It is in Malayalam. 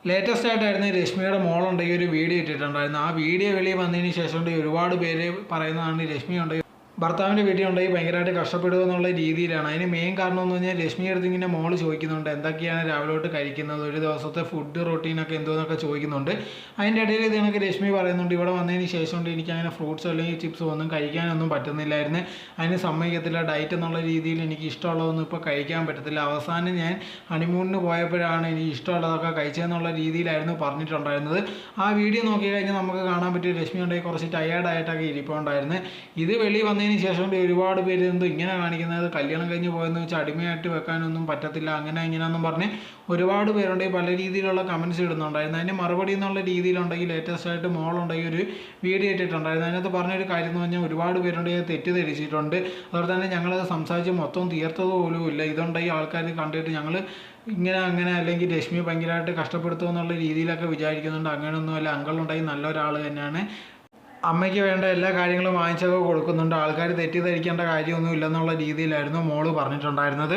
ലേറ്റസ്റ്റ് ആയിട്ടായിരുന്നു രശ്മിയുടെ മോളുണ്ടെങ്കിൽ ഒരു വീഡിയോ ഇട്ടിട്ടുണ്ടായിരുന്നു. ആ വീഡിയോ വെളിയിൽ വന്നതിന് ശേഷം ഒരുപാട് പേര് പറയുന്നതാണ് രശ്മി ഉണ്ടെങ്കിൽ ഭർത്താവിൻ്റെ വീട്ടിൽ ഉണ്ടെങ്കിൽ ഭയങ്കരമായിട്ട് കഷ്ടപ്പെടുക എന്നുള്ള രീതിയിലാണ്. അതിന് മെയിൻ കാരണം എന്ന് പറഞ്ഞാൽ രശ്മി അടുത്ത് ഇങ്ങനെ മോള് ചോദിക്കുന്നുണ്ട് എന്തൊക്കെയാണ് രാവിലെ തൊട്ട് കഴിക്കുന്നത്, ഒരു ദിവസത്തെ ഫുഡ് റൊട്ടീനൊക്കെ എന്തോന്നൊക്കെ ചോദിക്കുന്നുണ്ട്. അതിൻ്റെ ഇടയിൽ ഇത് കണക്ക് രശ്മി പറയുന്നുണ്ട് ഇവിടെ വന്നതിന് ശേഷം എനിക്കങ്ങനെ ഫ്രൂട്ട്സോ അല്ലെങ്കിൽ ചിപ്സോ ഒന്നും കഴിക്കാനൊന്നും പറ്റുന്നില്ലായിരുന്നു. അതിന് സമ്മതിക്കത്തില്ല, ഡയറ്റ് എന്നുള്ള രീതിയിൽ എനിക്ക് ഇഷ്ടമുള്ളതൊന്നും ഇപ്പോൾ കഴിക്കാൻ പറ്റത്തില്ല. അവസാനം ഞാൻ ഹണിമൂണിന് പോയപ്പോഴാണ് എനിക്ക് ഇഷ്ടമുള്ളതൊക്കെ കഴിച്ചതെന്നുള്ള രീതിയിലായിരുന്നു പറഞ്ഞിട്ടുണ്ടായിരുന്നത്. ആ വീഡിയോ നോക്കി കഴിഞ്ഞാൽ നമുക്ക് കാണാൻ പറ്റിയ രശ്മി ഉണ്ടെങ്കിൽ കുറച്ച് ടയേർഡായിട്ടൊക്കെ ഇരിപ്പുണ്ടായിരുന്നു. ഇത് വെളി വന്നതിന് ശേഷം ഒരുപാട് പേര് എന്തോ ഇങ്ങനെ കാണിക്കുന്നത്, കല്യാണം കഴിഞ്ഞ് പോയെന്ന് വെച്ചാൽ അടിമയായിട്ട് വെക്കാനൊന്നും പറ്റത്തില്ല അങ്ങനെ ഇങ്ങനെയൊന്നും പറഞ്ഞ് ഒരുപാട് പേരുണ്ടെങ്കിൽ പല രീതിയിലുള്ള കമൻറ്റ്സ് ഇടുന്നുണ്ടായിരുന്നു. അതിന് മറുപടി എന്നുള്ള രീതിയിലുണ്ടെങ്കിൽ ലേറ്റസ്റ്റ് ആയിട്ട് മോളുണ്ടെങ്കിൽ ഒരു വീഡിയോ ഇട്ടിട്ടുണ്ടായിരുന്നു. അതിനകത്ത് പറഞ്ഞൊരു കാര്യം എന്ന് പറഞ്ഞാൽ ഒരുപാട് പേരുണ്ടെങ്കിൽ തെറ്റിദ്ധരിച്ചിട്ടുണ്ട്. അതുപോലെ തന്നെ ഞങ്ങളത് സംസാരിച്ച് മൊത്തം തീർത്തത് പോലും ഇല്ല. ഇതുണ്ടെങ്കിൽ ആൾക്കാർ കണ്ടിട്ട് ഞങ്ങൾ അങ്ങനെ അല്ലെങ്കിൽ രശ്മി ഭയങ്കരമായിട്ട് കഷ്ടപ്പെടുത്തുമെന്നുള്ള രീതിയിലൊക്കെ വിചാരിക്കുന്നുണ്ട്. അങ്ങനെയൊന്നുമല്ല, അങ്കിളുണ്ടെങ്കിൽ നല്ലൊരാൾ തന്നെയാണ്. അമ്മയ്ക്ക് വേണ്ട എല്ലാ കാര്യങ്ങളും വാങ്ങിച്ചൊക്കെ കൊടുക്കുന്നുണ്ട്. ആൾക്കാർ തെറ്റിദ്ധരിക്കേണ്ട കാര്യമൊന്നും ഇല്ലെന്നുള്ള രീതിയിലായിരുന്നു മോള് പറഞ്ഞിട്ടുണ്ടായിരുന്നത്.